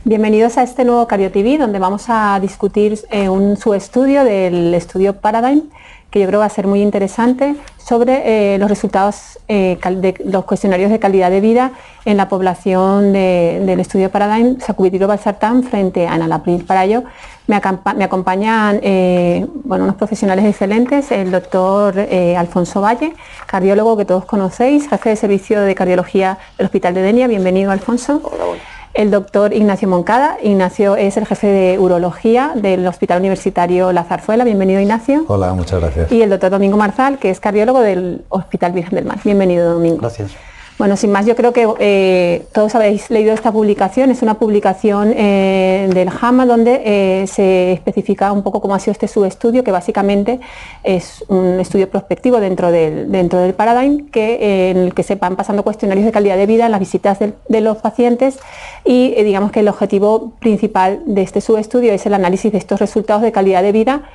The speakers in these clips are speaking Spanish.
Bienvenidos a este nuevo CardioTV, donde vamos a discutir un subestudio del estudio Paradigm, que yo creo va a ser muy interesante, sobre los resultados de los cuestionarios de calidad de vida en la población del estudio Paradigm, sacubitril/valsartán frente a enalapril. Para ello me acompañan unos profesionales excelentes, el doctor Alfonso Valle, cardiólogo que todos conocéis, jefe de servicio de cardiología del Hospital de Denia. Bienvenido, Alfonso. Hola, bueno. El doctor Ignacio Moncada. Ignacio es el jefe de urología del Hospital Universitario La Zarzuela. Bienvenido, Ignacio. Hola, muchas gracias. Y el doctor Domingo Marzal, que es cardiólogo del Hospital Virgen del Mar. Bienvenido, Domingo. Gracias. Bueno, sin más, yo creo que todos habéis leído esta publicación. Es una publicación del JAMA donde se especifica un poco cómo ha sido este subestudio, que básicamente es un estudio prospectivo dentro del Paradigm, en el que se van pasando cuestionarios de calidad de vida en las visitas de los pacientes y digamos que el objetivo principal de este subestudio es el análisis de estos resultados de calidad de vida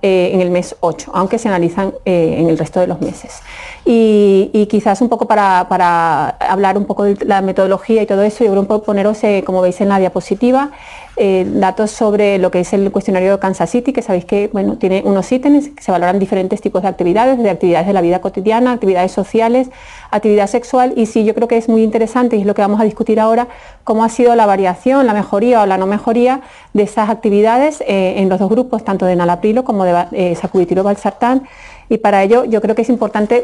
en el mes 8, aunque se analizan en el resto de los meses. Y quizás un poco para hablar un poco de la metodología y todo eso, yo creo que poneros, como veis en la diapositiva, datos sobre lo que es el cuestionario de Kansas City, que sabéis que tiene unos ítems que se valoran diferentes tipos de actividades, desde actividades de la vida cotidiana, actividades sociales, actividad sexual, y sí, yo creo que es muy interesante, y es lo que vamos a discutir ahora, cómo ha sido la variación, la mejoría o la no mejoría de esas actividades en los dos grupos, tanto de enalapril como de sacubitril/valsartán. Y para ello yo creo que es importante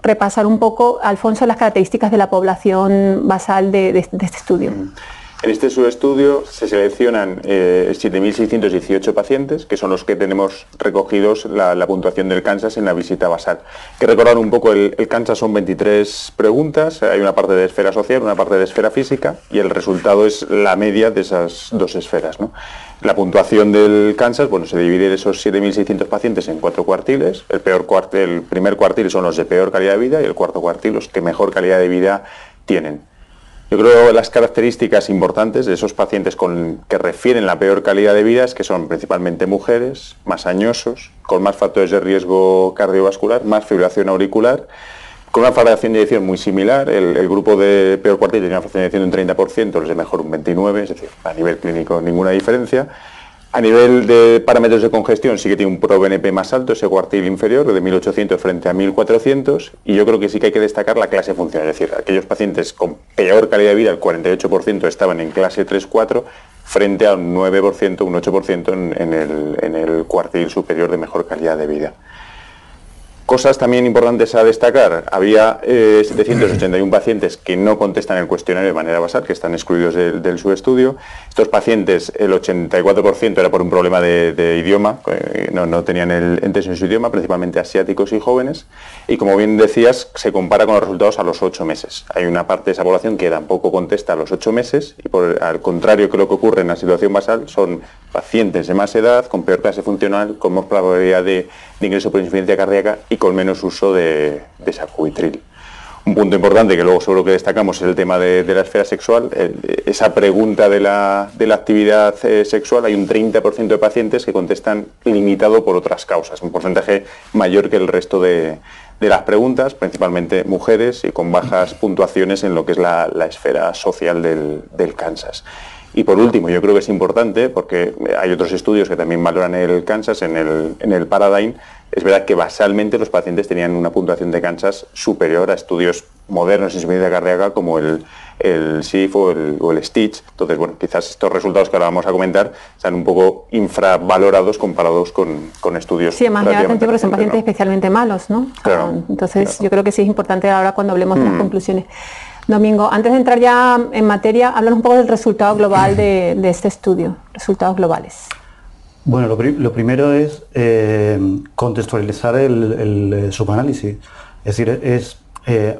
repasar un poco, Alfonso, las características de la población basal de este estudio. En este subestudio se seleccionan 7.618 pacientes, que son los que tenemos recogidos la puntuación del Kansas en la visita basal. Que recordar un poco, el Kansas son 23 preguntas, hay una parte de esfera social, una parte de esfera física, y el resultado es la media de esas dos esferas, ¿no? La puntuación del Kansas, se divide de esos 7.600 pacientes en 4 cuartiles. El primer cuartil son los de peor calidad de vida y el cuarto cuartil los que mejor calidad de vida tienen. Yo creo que las características importantes de esos pacientes que refieren la peor calidad de vida es que son principalmente mujeres, más añosos, con más factores de riesgo cardiovascular, más fibrilación auricular, con una fracción de eyección muy similar. El grupo de peor cuartil tenía una fracción de eyección de un 30%, los de mejor un 29%, es decir, a nivel clínico ninguna diferencia. A nivel de parámetros de congestión sí que tiene un ProBNP más alto, ese cuartil inferior, de 1.800 frente a 1.400, y yo creo que sí que hay que destacar la clase funcional, es decir, aquellos pacientes con peor calidad de vida, el 48% estaban en clase 3-4, frente a un 9%, un 8% en el cuartil superior de mejor calidad de vida. Cosas también importantes a destacar: había 781 pacientes que no contestan el cuestionario de manera basal, que están excluidos del subestudio. Estos pacientes, el 84% era por un problema de idioma, no tenían el entendido en su idioma, principalmente asiáticos y jóvenes, y como bien decías, se compara con los resultados a los 8 meses. Hay una parte de esa población que tampoco contesta a los 8 meses, y al contrario que lo que ocurre en la situación basal, son pacientes de más edad, con peor clase funcional, con más probabilidad de ingreso por insuficiencia cardíaca y con menos uso de sacubitril. Un punto importante que luego seguro que destacamos es el tema de la esfera sexual. Esa pregunta de la actividad sexual, hay un 30% de pacientes que contestan limitado por otras causas, un porcentaje mayor que el resto de las preguntas, principalmente mujeres y con bajas puntuaciones en lo que es la esfera social del Kansas. Y por último, yo creo que es importante, porque hay otros estudios que también valoran el Kansas en el Paradigm. Es verdad que basalmente los pacientes tenían una puntuación de Kansas superior a estudios modernos en insuficiencia cardíaca como el SIF o el STITCH. Entonces, quizás estos resultados que ahora vamos a comentar están un poco infravalorados comparados con estudios. Sí, además llama atención porque son pacientes especialmente malos, ¿no? Claro, entonces, claro. Yo creo que sí es importante ahora cuando hablemos de las conclusiones. Domingo, antes de entrar ya en materia, háblanos un poco del resultado global de este estudio, resultados globales. Bueno, lo primero es contextualizar el subanálisis, es decir, es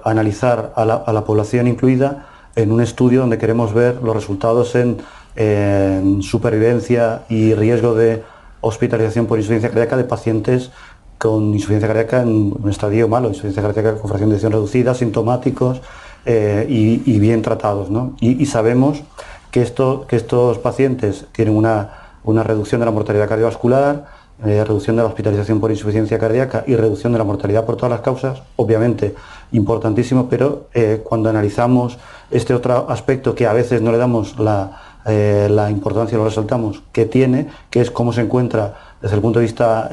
analizar a la población incluida en un estudio donde queremos ver los resultados en supervivencia y riesgo de hospitalización por insuficiencia cardíaca de pacientes con insuficiencia cardíaca en un estadio malo, insuficiencia cardíaca con fracción de eyección reducida, sintomáticos y bien tratados, ¿no? Y sabemos que estos pacientes tienen una reducción de la mortalidad cardiovascular, reducción de la hospitalización por insuficiencia cardíaca y reducción de la mortalidad por todas las causas, obviamente importantísimo, pero cuando analizamos este otro aspecto que a veces no le damos la la importancia, lo resaltamos, que tiene, que es cómo se encuentra desde el punto de vista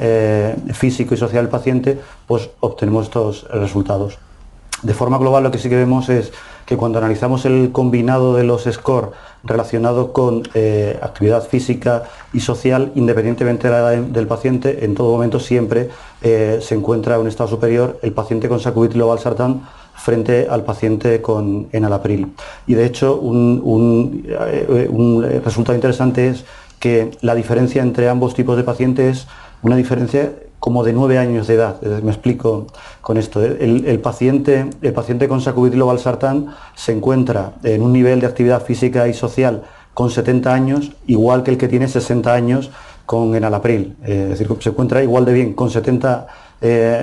físico y social el paciente, pues obtenemos estos resultados. De forma global, lo que sí que vemos es que cuando analizamos el combinado de los scores relacionados con actividad física y social, independientemente de la edad del paciente, en todo momento siempre se encuentra en un estado superior el paciente con sacubitril/valsartán frente al paciente con enalapril. Y de hecho, un resultado interesante es que la diferencia entre ambos tipos de pacientes es una diferencia como de 9 años de edad. Me explico con esto. El paciente con sacubitril/valsartán se encuentra en un nivel de actividad física y social con 70 años, igual que el que tiene 60 años con enalapril. Es decir, se encuentra igual de bien con 70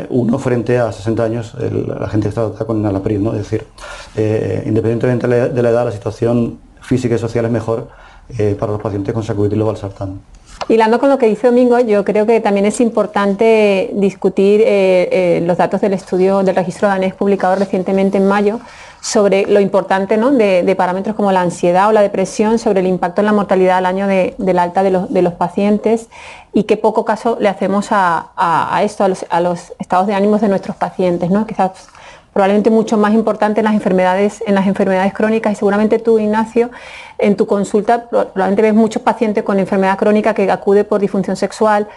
uno frente a 60 años la gente que está con enalapril, ¿no? Es decir, independientemente de la edad, la situación física y social es mejor para los pacientes con sacubitril/valsartán. Hilando con lo que dice Domingo, yo creo que también es importante discutir los datos del estudio del registro danés publicado recientemente en mayo sobre lo importante, ¿no?, de parámetros como la ansiedad o la depresión sobre el impacto en la mortalidad al año del alta de los pacientes, y qué poco caso le hacemos a esto, a los estados de ánimos de nuestros pacientes, ¿no? Quizás probablemente mucho más importante en las enfermedades crónicas, y seguramente tú, Ignacio, en tu consulta probablemente ves muchos pacientes con enfermedad crónica que acude por disfunción sexual.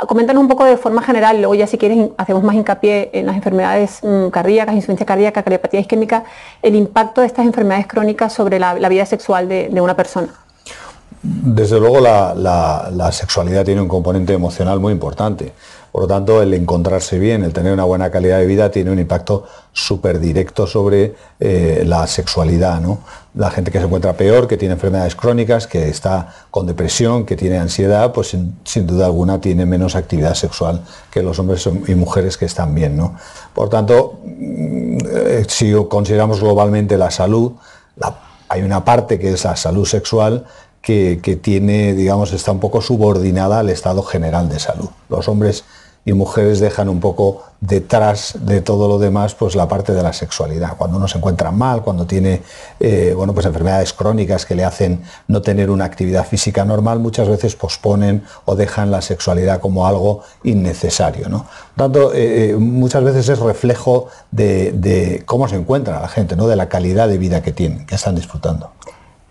Coméntanos un poco de forma general, y luego ya si quieres hacemos más hincapié en las enfermedades cardíacas, insuficiencia cardíaca, cardiopatía isquémica, el impacto de estas enfermedades crónicas sobre la vida sexual de una persona. Desde luego la sexualidad tiene un componente emocional muy importante. Por lo tanto, el encontrarse bien, el tener una buena calidad de vida tiene un impacto súper directo sobre la sexualidad, ¿no? La gente que se encuentra peor, que tiene enfermedades crónicas, que está con depresión, que tiene ansiedad, pues sin duda alguna tiene menos actividad sexual que los hombres y mujeres que están bien, ¿no? Por tanto, si consideramos globalmente la salud, hay una parte que es la salud sexual, que tiene, digamos, está un poco subordinada al estado general de salud. Los hombres y mujeres dejan un poco detrás de todo lo demás pues la parte de la sexualidad. Cuando uno se encuentra mal, cuando tiene bueno, pues enfermedades crónicas que le hacen no tener una actividad física normal, muchas veces posponen o dejan la sexualidad como algo innecesario, ¿no? Por tanto, muchas veces es reflejo de cómo se encuentra la gente, ¿no?, de la calidad de vida que tienen, que están disfrutando.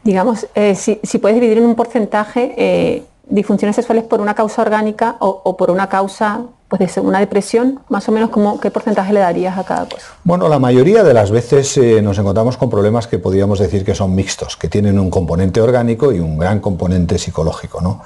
Digamos, si puedes dividir en un porcentaje disfunciones sexuales por una causa orgánica o por una causa, pues de una depresión, más o menos, ¿qué porcentaje le darías a cada cosa? Bueno, la mayoría de las veces nos encontramos con problemas que podríamos decir que son mixtos, que tienen un componente orgánico y un gran componente psicológico, ¿no?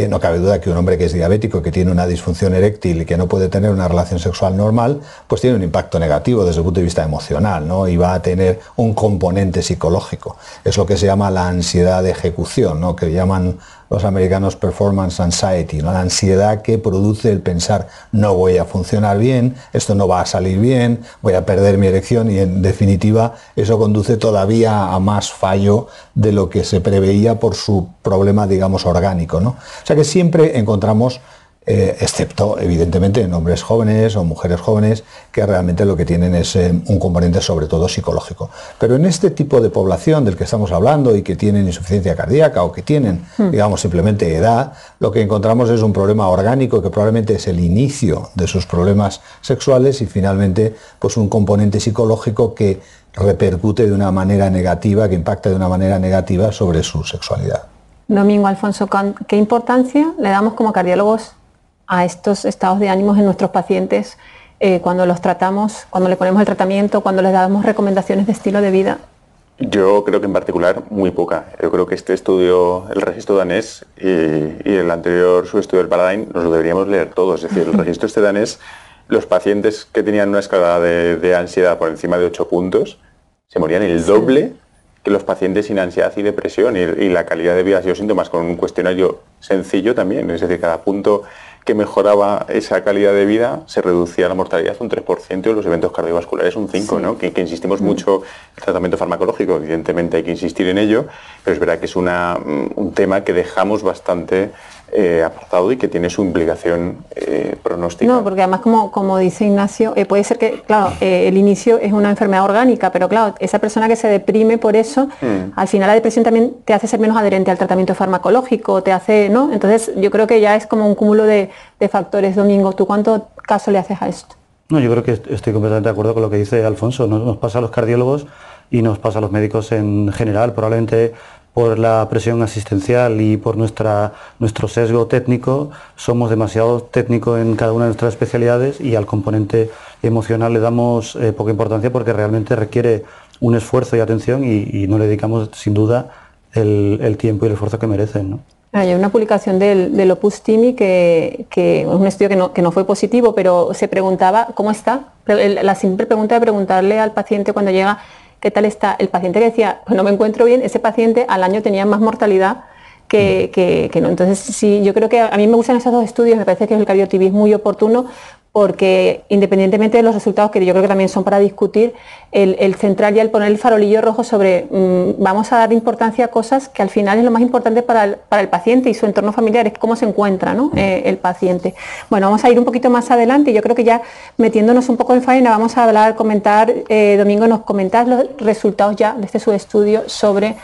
No cabe duda que un hombre que es diabético, que tiene una disfunción eréctil y que no puede tener una relación sexual normal, pues tiene un impacto negativo desde el punto de vista emocional, ¿no? Y va a tener un componente psicológico. Es lo que se llama la ansiedad de ejecución, ¿no?, que llaman los americanos performance anxiety, ¿no?, la ansiedad que produce el pensar no voy a funcionar bien, esto no va a salir bien, voy a perder mi erección, y en definitiva eso conduce todavía a más fallo de lo que se preveía por su problema, digamos, orgánico, ¿no? O sea que siempre encontramos, excepto evidentemente en hombres jóvenes o mujeres jóvenes, que realmente lo que tienen es un componente sobre todo psicológico. Pero en este tipo de población del que estamos hablando y que tienen insuficiencia cardíaca o que tienen, digamos, simplemente edad, lo que encontramos es un problema orgánico que probablemente es el inicio de sus problemas sexuales, y finalmente pues un componente psicológico que repercute de una manera negativa, que impacta de una manera negativa sobre su sexualidad. Domingo, Alfonso, ¿qué importancia le damos como cardiólogos a estos estados de ánimos en nuestros pacientes cuando los tratamos, cuando le ponemos el tratamiento, cuando les damos recomendaciones de estilo de vida? Yo creo que en particular muy poca. Yo creo que este estudio, el registro danés y el anterior subestudio del Paradigm, nos lo deberíamos leer todos. Es decir, el registro danés, los pacientes que tenían una escala de ansiedad por encima de 8 puntos, se morían el doble que los pacientes sin ansiedad y depresión, y la calidad de vida y síntomas con un cuestionario sencillo también. Es decir, cada punto que mejoraba esa calidad de vida se reducía la mortalidad un 3% y los eventos cardiovasculares un 5%, ¿no? Que insistimos mucho en el tratamiento farmacológico, evidentemente hay que insistir en ello, pero es verdad que es un tema que dejamos bastante aportado y que tiene su implicación pronóstica. No, porque además, como dice Ignacio, puede ser que, claro, el inicio es una enfermedad orgánica, pero claro, esa persona que se deprime por eso, al final la depresión también te hace ser menos adherente al tratamiento farmacológico, te hace, ¿no? Entonces yo creo que ya es como un cúmulo de factores. Domingo, ¿tú cuánto caso le haces a esto? No, yo creo que estoy completamente de acuerdo con lo que dice Alfonso. Nos pasa a los cardiólogos y nos pasa a los médicos en general. Probablemente por la presión asistencial y por nuestro sesgo técnico, somos demasiado técnicos en cada una de nuestras especialidades y al componente emocional le damos poca importancia porque realmente requiere un esfuerzo y atención y no le dedicamos sin duda el tiempo y el esfuerzo que merecen, ¿no? Hay una publicación del Opus Timi que es un estudio que no fue positivo, pero se preguntaba cómo está. La simple pregunta de preguntarle al paciente cuando llega qué tal está. El paciente que decía, pues no me encuentro bien, ese paciente al año tenía más mortalidad que no. Entonces sí, yo creo que a mí me gustan esos dos estudios, me parece que el Cardio-TV es muy oportuno porque independientemente de los resultados, que yo creo que también son para discutir, el central ya el poner el farolillo rojo sobre vamos a dar importancia a cosas que al final es lo más importante para el paciente y su entorno familiar, es cómo se encuentra, ¿no? El paciente. Bueno, vamos a ir un poquito más adelante, yo creo que ya metiéndonos un poco en faena vamos a comentar, Domingo, nos comentas los resultados ya de este subestudio sobre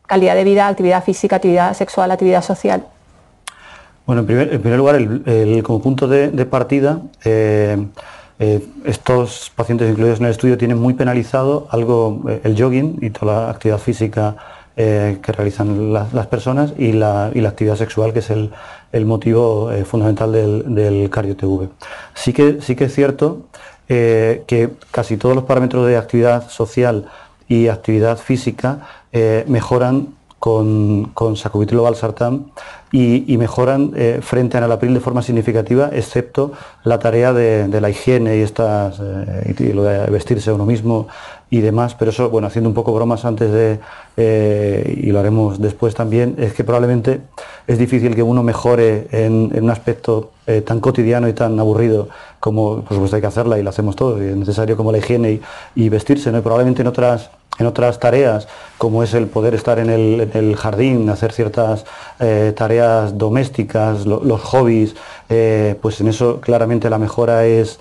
calidad de vida, actividad física, actividad sexual, actividad social. Bueno, en primer lugar, como punto de partida, estos pacientes incluidos en el estudio tienen muy penalizado el jogging y toda la actividad física que realizan las personas y la actividad sexual, que es el motivo fundamental del Cardio-TV. Sí que es cierto que casi todos los parámetros de actividad social y actividad física mejoran con sacubitril/valsartán y mejoran frente a enalapril de forma significativa, excepto la tarea de la higiene y lo de vestirse a uno mismo y demás, pero eso, bueno, haciendo un poco bromas antes y lo haremos después también, es que probablemente es difícil que uno mejore en un aspecto tan cotidiano y tan aburrido como, por supuesto hay que hacerla y la hacemos todos, y es necesario, como la higiene y vestirse, ¿no? Y probablemente en otras tareas, como es el poder estar en el jardín, hacer ciertas tareas domésticas, los hobbies, pues en eso claramente la mejora es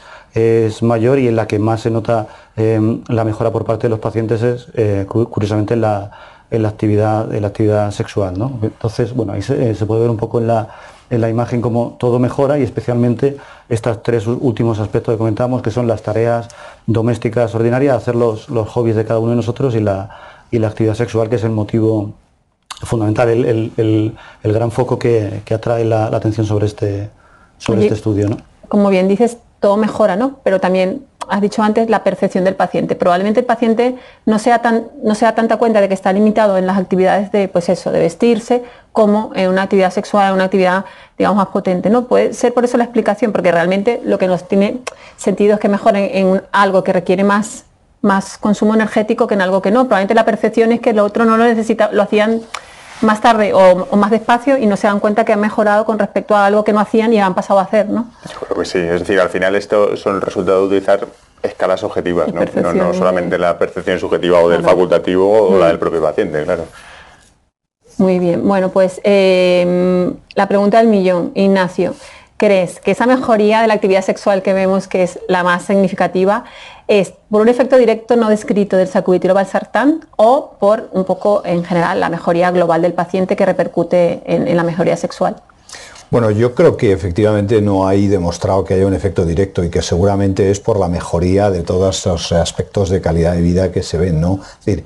mayor, y en la que más se nota la mejora por parte de los pacientes es curiosamente en la actividad sexual, ¿no? Entonces, bueno, ahí se puede ver un poco en la imagen cómo todo mejora, y especialmente estos tres últimos aspectos que comentamos, que son las tareas domésticas ordinarias, hacer los hobbies de cada uno de nosotros, y la actividad sexual, que es el motivo fundamental, el gran foco que atrae la atención sobre este estudio, ¿no? Como bien dices, todo mejora, ¿no? Pero también has dicho antes la percepción del paciente. Probablemente el paciente no se da tanta cuenta de que está limitado en las actividades de, pues eso, de vestirse, como en una actividad sexual, una actividad, digamos, más potente, ¿no? Puede ser por eso la explicación, porque realmente lo que nos tiene sentido es que mejoren en algo que requiere más consumo energético que en algo que no. Probablemente la percepción es que lo otro no lo necesita, lo hacían más tarde o más despacio y no se dan cuenta que han mejorado con respecto a algo que no hacían y han pasado a hacer, ¿no? Yo creo que sí, es decir, al final esto son el resultado de utilizar escalas objetivas, no solamente la percepción subjetiva o del facultativo o la del propio paciente, claro. Muy bien, bueno, pues la pregunta del millón, Ignacio. ¿Crees que esa mejoría de la actividad sexual que vemos, que es la más significativa, es por un efecto directo no descrito del sacubitril/valsartán o por un poco en general la mejoría global del paciente que repercute en la mejoría sexual? Bueno, yo creo que efectivamente no hay demostrado que haya un efecto directo, y que seguramente es por la mejoría de todos los aspectos de calidad de vida que se ven, ¿no? Es decir,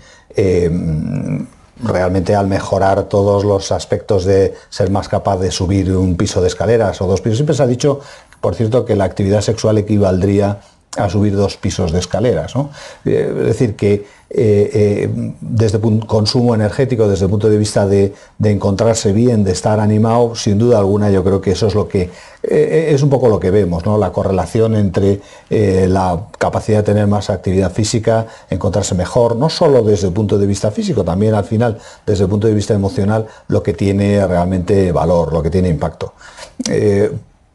realmente al mejorar todos los aspectos de ser más capaz de subir un piso de escaleras o 2 pisos, siempre se ha dicho, por cierto, que la actividad sexual equivaldría a subir 2 pisos de escaleras, ¿no? Es decir, que desde el consumo energético, desde el punto de vista de encontrarse bien, de estar animado, sin duda alguna yo creo que eso es lo que es un poco lo que vemos, ¿no? La correlación entre la capacidad de tener más actividad física, encontrarse mejor, no solo desde el punto de vista físico, también al final desde el punto de vista emocional, lo que tiene realmente valor, lo que tiene impacto.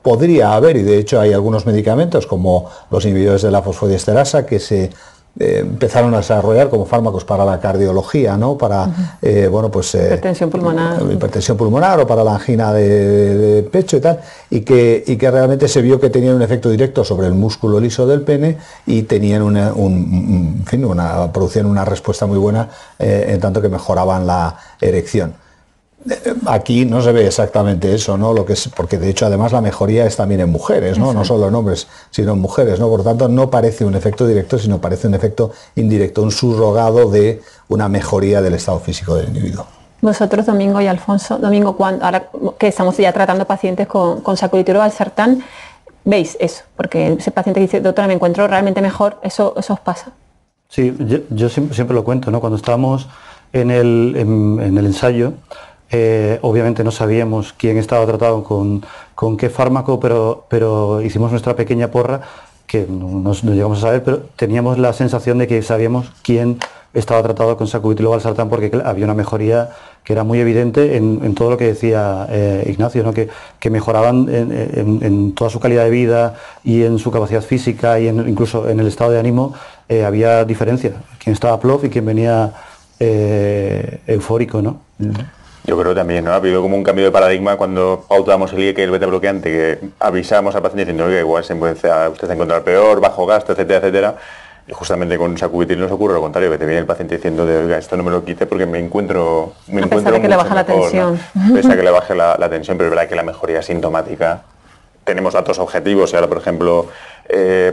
Podría haber, y de hecho hay algunos medicamentos como los inhibidores de la fosfodiesterasa que se empezaron a desarrollar como fármacos para la cardiología, ¿no? Para hipertensión pulmonar o para la angina de pecho y tal, y que realmente se vio que tenían un efecto directo sobre el músculo liso del pene y tenían producían una respuesta muy buena en tanto que mejoraban la erección. Aquí no se ve exactamente eso, ¿no? Porque de hecho además la mejoría es también en mujeres, ¿no? No solo en hombres, sino en mujeres, ¿no? Por lo tanto no parece un efecto directo, sino parece un efecto indirecto, un subrogado de una mejoría del estado físico del individuo. Vosotros, Domingo y Alfonso, Domingo, ahora que estamos ya tratando pacientes con sacubitril valsartán, ¿veis eso? Porque ese paciente dice, doctora, me encuentro realmente mejor, ¿eso os pasa? Sí, yo siempre lo cuento, ¿no? Cuando estábamos en el ensayo, obviamente no sabíamos quién estaba tratado con qué fármaco, pero hicimos nuestra pequeña porra, que no llegamos a saber, pero teníamos la sensación de que sabíamos quién estaba tratado con sacubitril valsartán, porque había una mejoría que era muy evidente en todo lo que decía Ignacio, ¿no? que mejoraban en toda su calidad de vida y en su capacidad física y incluso en el estado de ánimo. Había diferencia, quien estaba plof y quien venía eufórico, ¿no? Yo creo también, ¿no? Ha habido como un cambio de paradigma cuando pautamos el IEC y el beta bloqueante, que avisamos al paciente diciendo que igual usted se ha encontrado peor, bajo gasto, etcétera, etcétera. Y justamente con sacubitril nos ocurre lo contrario, que te viene el paciente diciendo de, oiga, esto no me lo quite porque me encuentro a pesar de que le baja la tensión, ¿no? Pese a que le baje la tensión, pero es verdad que la mejoría sintomática, tenemos datos objetivos y ahora, por ejemplo,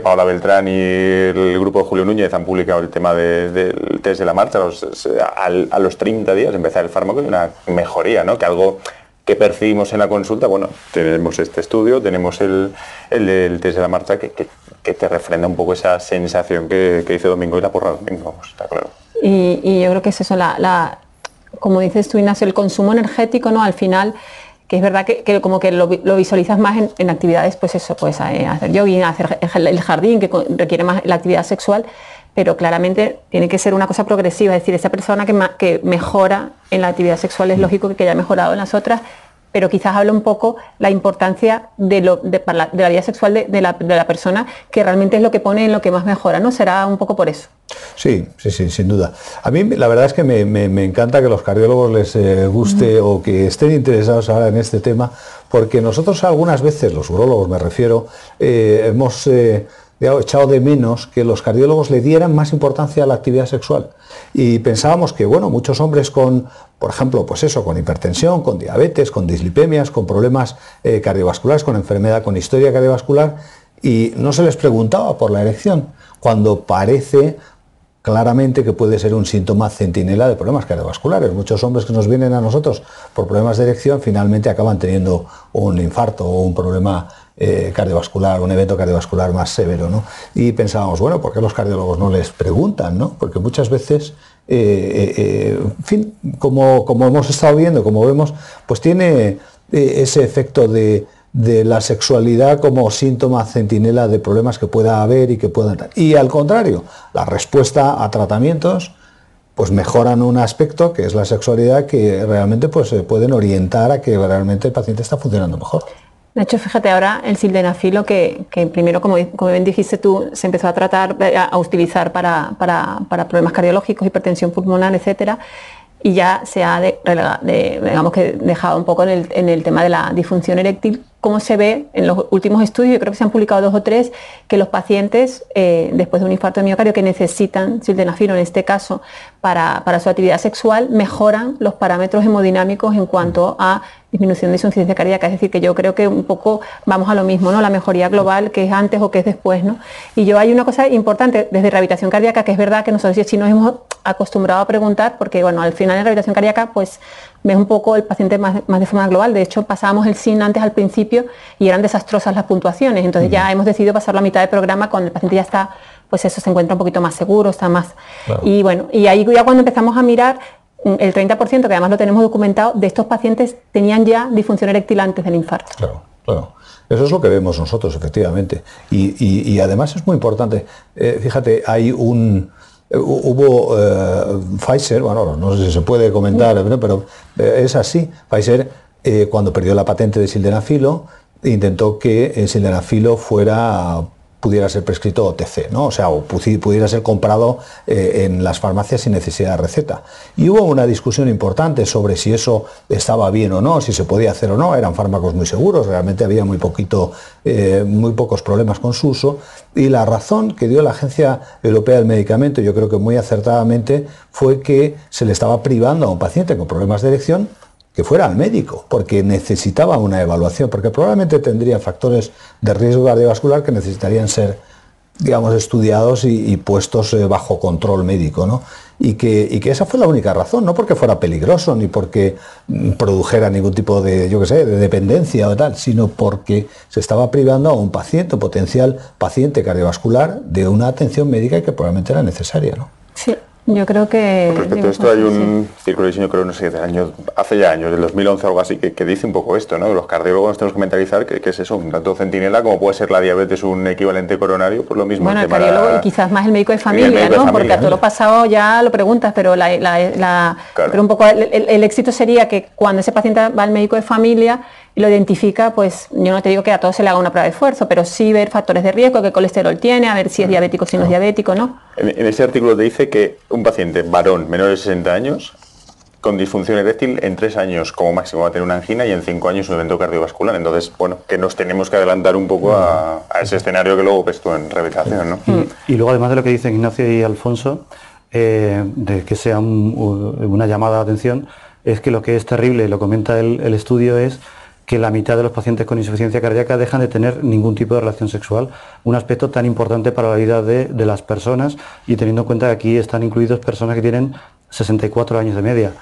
Paola Beltrán y el grupo de Julio Núñez han publicado el tema del test de la marcha a los 30 días de empezar el fármaco y una mejoría, ¿no? Que algo que percibimos en la consulta, bueno, tenemos este estudio, tenemos el test de la marcha que te refrenda un poco esa sensación que dice Domingo y la porra Domingo, está claro. Y yo creo que es eso, como dices tú, Ignacio, el consumo energético, ¿no? Al final, que es verdad que como que lo visualizas más en actividades, pues eso, pues hacer jogging, hacer el jardín, que requiere más la actividad sexual, pero claramente tiene que ser una cosa progresiva, es decir, esa persona que mejora en la actividad sexual es lógico que haya mejorado en las otras, pero quizás habla un poco la importancia de la vida sexual de la persona, que realmente es lo que pone en lo que más mejora, ¿no? Será un poco por eso. Sí, sin duda. A mí la verdad es que me encanta que a los cardiólogos les guste o que estén interesados ahora en este tema, porque nosotros algunas veces, los urólogos me refiero, hemos echado de menos que los cardiólogos le dieran más importancia a la actividad sexual. Y pensábamos que, bueno, muchos hombres con, por ejemplo, pues eso, con hipertensión, con diabetes, con dislipemias, con problemas cardiovasculares, con enfermedad, con historia cardiovascular, y no se les preguntaba por la erección, cuando parece claramente que puede ser un síntoma centinela de problemas cardiovasculares. Muchos hombres que nos vienen a nosotros por problemas de erección finalmente acaban teniendo un infarto o un problema cardiovascular, un evento cardiovascular más severo, ¿no? Y pensábamos, bueno, ¿por qué los cardiólogos no les preguntan, ¿no? Porque muchas veces, en fin, como hemos estado viendo, como vemos, pues tiene ese efecto de la sexualidad como síntoma centinela de problemas que pueda haber y que puedan... Y al contrario, la respuesta a tratamientos pues mejoran un aspecto que es la sexualidad, que realmente pues pueden orientar a que realmente el paciente está funcionando mejor. De hecho, fíjate ahora el sildenafilo que primero, como bien dijiste tú, se empezó a tratar, a utilizar para problemas cardiológicos, hipertensión pulmonar, etcétera, y ya se ha digamos que dejado un poco en el tema de la disfunción eréctil, como se ve en los últimos estudios, yo creo que se han publicado 2 o 3, que los pacientes después de un infarto de miocardio que necesitan sildenafilo, en este caso, para su actividad sexual, mejoran los parámetros hemodinámicos en cuanto a disminución de insuficiencia cardíaca. Es decir, que yo creo que un poco vamos a lo mismo, ¿no? La mejoría global, que es antes o que es después, ¿no? Y yo hay una cosa importante desde rehabilitación cardíaca, que es verdad que nosotros sí nos hemos acostumbrado a preguntar, porque bueno, al final en rehabilitación cardíaca pues ves un poco el paciente más de forma global. De hecho, pasábamos el SIN antes al principio y eran desastrosas las puntuaciones, entonces ya hemos decidido pasarlo a mitad de programa cuando el paciente ya está, pues eso, se encuentra un poquito más seguro, está más... Claro. Y bueno, y ahí ya cuando empezamos a mirar, el 30%, que además lo tenemos documentado, de estos pacientes tenían ya disfunción eréctil antes del infarto. Claro, claro. Eso es lo que vemos nosotros, efectivamente. Y además es muy importante. Fíjate, hay hubo Pfizer, bueno, no sé si se puede comentar, pero es así. Pfizer, cuando perdió la patente de sildenafilo, intentó que el sildenafilo fuera pudiera ser prescrito OTC, ¿no? O sea, o pudiera ser comprado en las farmacias sin necesidad de receta. Y hubo una discusión importante sobre si eso estaba bien o no, si se podía hacer o no. Eran fármacos muy seguros, realmente había muy pocos problemas con su uso. Y la razón que dio la Agencia Europea del Medicamento, yo creo que muy acertadamente, fue que se le estaba privando a un paciente con problemas de erección que fuera al médico, porque necesitaba una evaluación, porque probablemente tendría factores de riesgo cardiovascular que necesitarían ser, digamos, estudiados y puestos bajo control médico, ¿no? Y que esa fue la única razón, no porque fuera peligroso, ni porque produjera ningún tipo de, yo qué sé, de dependencia o tal, sino porque se estaba privando a un paciente, un potencial paciente cardiovascular, de una atención médica que probablemente era necesaria, ¿no? Sí. Yo creo que... Con respecto a esto hay un círculo de diseño, creo, no sé, hace ya años, del 2011 o algo así, que dice un poco esto, ¿no? Los cardiólogos nos tenemos que mentalizar que es eso, un tanto centinela, como puede ser la diabetes un equivalente coronario, pues lo mismo. Bueno, el cardiólogo y quizás más el médico de familia, ¿no? Porque a todo lo pasado ya lo preguntas, pero claro. Pero un poco el éxito sería que cuando ese paciente va al médico de familia y lo identifica, pues yo no te digo que a todos se le haga una prueba de esfuerzo, pero sí ver factores de riesgo, qué colesterol tiene, a ver si es diabético, si no es diabético, ¿no? En ese artículo te dice que un paciente varón menor de 60 años con disfunción eréctil en 3 años como máximo va a tener una angina y en 5 años un evento cardiovascular. Entonces, bueno, que nos tenemos que adelantar un poco a ese escenario que luego ves tú en rehabilitación, ¿no? Y luego, además de lo que dicen Ignacio y Alfonso, de que sea una llamada de atención, es que lo que es terrible, lo comenta el estudio, es que la mitad de los pacientes con insuficiencia cardíaca dejan de tener ningún tipo de relación sexual, un aspecto tan importante para la vida de las personas, y teniendo en cuenta que aquí están incluidos personas que tienen 64 años de media,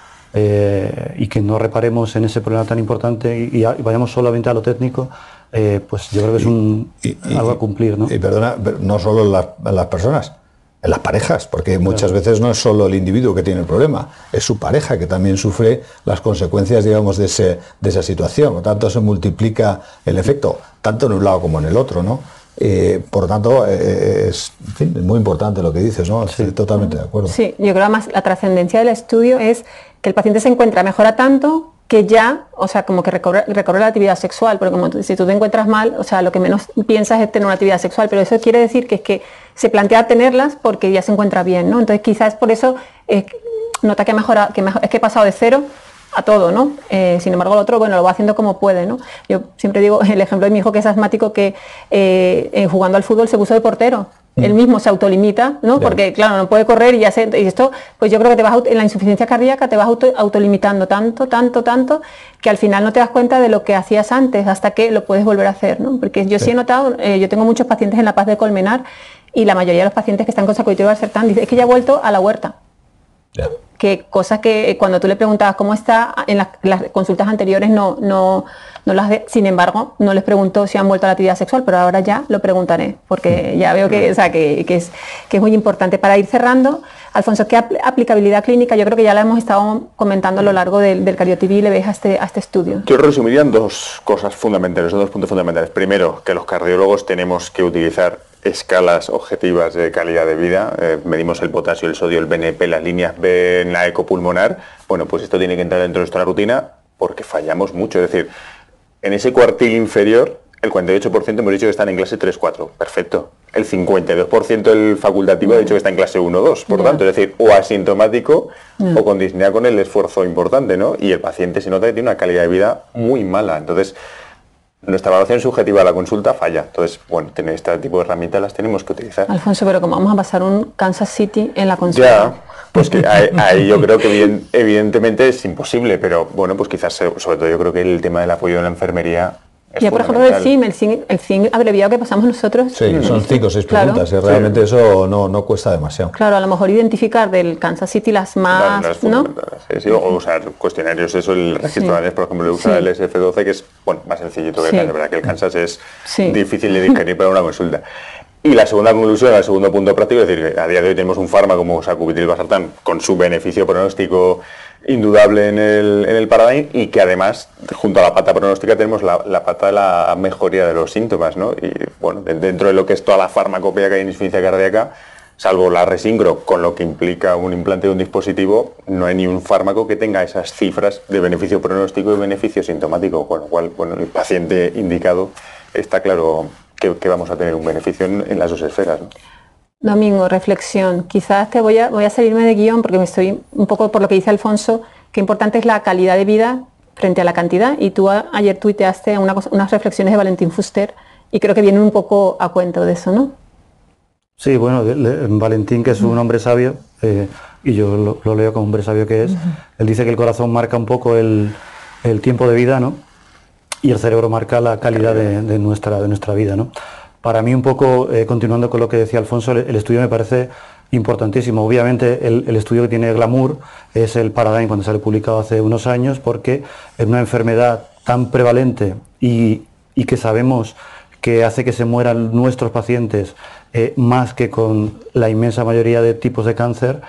y que no reparemos en ese problema tan importante y vayamos solamente a lo técnico, pues yo creo que es algo a cumplir, ¿no? Y perdona, no solo las personas, en las parejas, porque muchas veces no es solo el individuo que tiene el problema, es su pareja que también sufre las consecuencias, digamos, de esa situación. Por tanto, se multiplica el efecto, tanto en un lado como en el otro, ¿no? Por lo tanto, es muy importante lo que dices, ¿no? Estoy totalmente de acuerdo. Sí, yo creo además la trascendencia del estudio es que el paciente se encuentra mejor a tanto que ya, o sea, como que recobre la actividad sexual, porque como si tú te encuentras mal, o sea, lo que menos piensas es tener una actividad sexual, pero eso quiere decir que es que se plantea tenerlas porque ya se encuentra bien, ¿no? Entonces quizás por eso nota que ha mejorado, es que he pasado de 0 a todo, ¿no? Sin embargo, el otro, bueno, lo va haciendo como puede, ¿no? Yo siempre digo el ejemplo de mi hijo que es asmático, que jugando al fútbol se puso de portero. Él mismo se autolimita, ¿no? Porque, claro, no puede correr y esto, pues yo creo que en la insuficiencia cardíaca te vas autolimitando tanto, que al final no te das cuenta de lo que hacías antes hasta que lo puedes volver a hacer, ¿no? Porque yo sí he notado, yo tengo muchos pacientes en La Paz de Colmenar y la mayoría de los pacientes que están con sacuditis valsartán dicen, es que ya he vuelto a la huerta. Que cosas que cuando tú le preguntabas cómo está, en las consultas anteriores no las sin embargo, no les pregunto si han vuelto a la actividad sexual, pero ahora ya lo preguntaré, porque ya veo que, o sea, que es muy importante. Para ir cerrando, Alfonso, ¿qué aplicabilidad clínica? Yo creo que ya la hemos estado comentando a lo largo del CardioTV, le ves a este estudio. Yo resumiría en 2 cosas fundamentales, 2 puntos fundamentales. Primero, que los cardiólogos tenemos que utilizar escalas objetivas de calidad de vida, medimos el potasio, el sodio, el BNP, las líneas B en la ecopulmonar. Bueno, pues esto tiene que entrar dentro de nuestra rutina porque fallamos mucho, es decir, en ese cuartil inferior el 48% hemos dicho que están en clase 3-4, perfecto. El 52% el facultativo ha dicho que está en clase 1-2, por tanto, es decir, o asintomático o con disnea con el esfuerzo importante, ¿no? Y el paciente se nota que tiene una calidad de vida muy mala, entonces nuestra evaluación subjetiva de la consulta falla. Entonces, bueno, tener este tipo de herramientas las tenemos que utilizar. Alfonso, pero como vamos a pasar un Kansas City en la consulta. Ya, pues que ahí yo creo que evidentemente es imposible, pero bueno, pues quizás sobre todo yo creo que el tema del apoyo de la enfermería es ya, por ejemplo, el CIM abreviado que pasamos nosotros. Sí, son 5 o 6 preguntas, y realmente eso no cuesta demasiado. Claro, a lo mejor identificar del Kansas City las más, ¿no? Sí, o usar cuestionarios, eso, el registro de ANES, por ejemplo, usa el SF12, que es, bueno, más sencillito que el Kansas, verdad que el Kansas es difícil de digerir para una consulta. Y la segunda conclusión, el segundo punto práctico, es decir, a día de hoy tenemos un fármaco como sacubitril valsartán con su beneficio pronóstico indudable en el Paradigm, y que además, junto a la pata pronóstica, tenemos la pata de la mejoría de los síntomas, ¿no? Y bueno, dentro de lo que es toda la farmacopea que hay en insuficiencia cardíaca, salvo la Resincro, con lo que implica un implante de un dispositivo, no hay ni un fármaco que tenga esas cifras de beneficio pronóstico y beneficio sintomático, con lo cual, bueno, el paciente indicado está claro que vamos a tener un beneficio en las dos esferas, ¿no? Domingo, reflexión. Quizás voy a salirme de guión porque me estoy un poco por lo que dice Alfonso, que importante es la calidad de vida frente a la cantidad, y tú ayer tuiteaste unas reflexiones de Valentín Fuster y creo que vienen un poco a cuento de eso, ¿no? Sí, bueno, Valentín, que es un hombre sabio, y yo lo leo como hombre sabio que es, él dice que el corazón marca un poco el tiempo de vida, ¿no? Y el cerebro marca la calidad de nuestra vida, ¿no? Para mí, un poco, continuando con lo que decía Alfonso, el estudio me parece importantísimo. Obviamente el estudio que tiene glamour es el Paradigm, cuando sale publicado hace unos años, porque es una enfermedad tan prevalente y que sabemos que hace que se mueran nuestros pacientes más que con la inmensa mayoría de tipos de cáncer,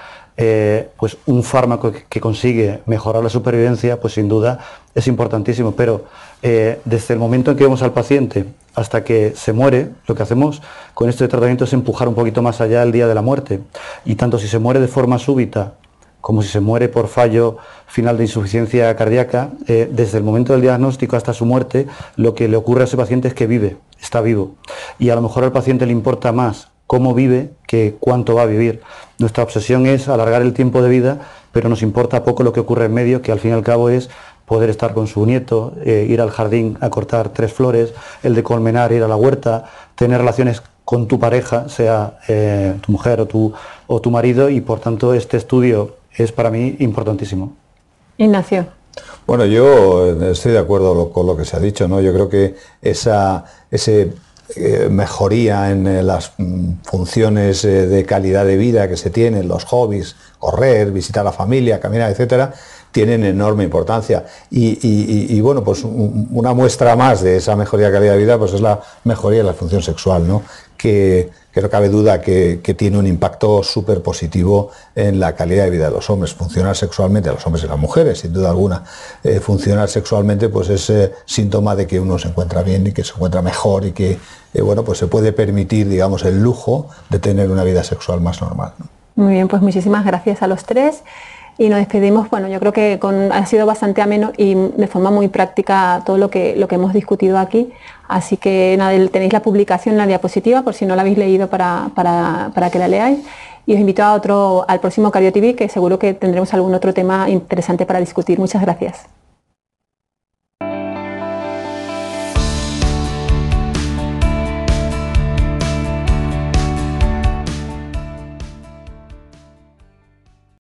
pues un fármaco que consigue mejorar la supervivencia, pues sin duda es importantísimo. Pero desde el momento en que vemos al paciente hasta que se muere, lo que hacemos con este tratamiento es empujar un poquito más allá el día de la muerte. Y tanto si se muere de forma súbita como si se muere por fallo final de insuficiencia cardíaca, desde el momento del diagnóstico hasta su muerte, lo que le ocurre a ese paciente es que vive, está vivo. Y a lo mejor al paciente le importa más cómo vive que cuánto va a vivir. Nuestra obsesión es alargar el tiempo de vida, pero nos importa poco lo que ocurre en medio, que al fin y al cabo es poder estar con su nieto, ir al jardín a cortar 3 flores, el de colmenar, ir a la huerta, tener relaciones con tu pareja, sea tu mujer o tu marido, y por tanto este estudio es para mí importantísimo. Ignacio. Bueno, yo estoy de acuerdo con lo que se ha dicho, ¿no? Yo creo que ese mejoría en las funciones de calidad de vida que se tienen, los hobbies, correr, visitar a la familia, caminar, etcétera, tienen enorme importancia. Y bueno, pues una muestra más de esa mejoría de calidad de vida pues es la mejoría de la función sexual, ¿no? Que no cabe duda que tiene un impacto súper positivo en la calidad de vida de los hombres. Funcionar sexualmente, a los hombres y las mujeres, sin duda alguna, funcionar sexualmente pues es síntoma de que uno se encuentra bien y que se encuentra mejor y que bueno, pues se puede permitir, digamos, el lujo de tener una vida sexual más normal, ¿no? Muy bien, pues muchísimas gracias a los tres. Y nos despedimos. Bueno, yo creo que ha sido bastante ameno y de forma muy práctica todo lo que hemos discutido aquí. Así que nada, tenéis la publicación en la diapositiva por si no la habéis leído para que la leáis. Y os invito al próximo Cardio TV, que seguro que tendremos algún otro tema interesante para discutir. Muchas gracias.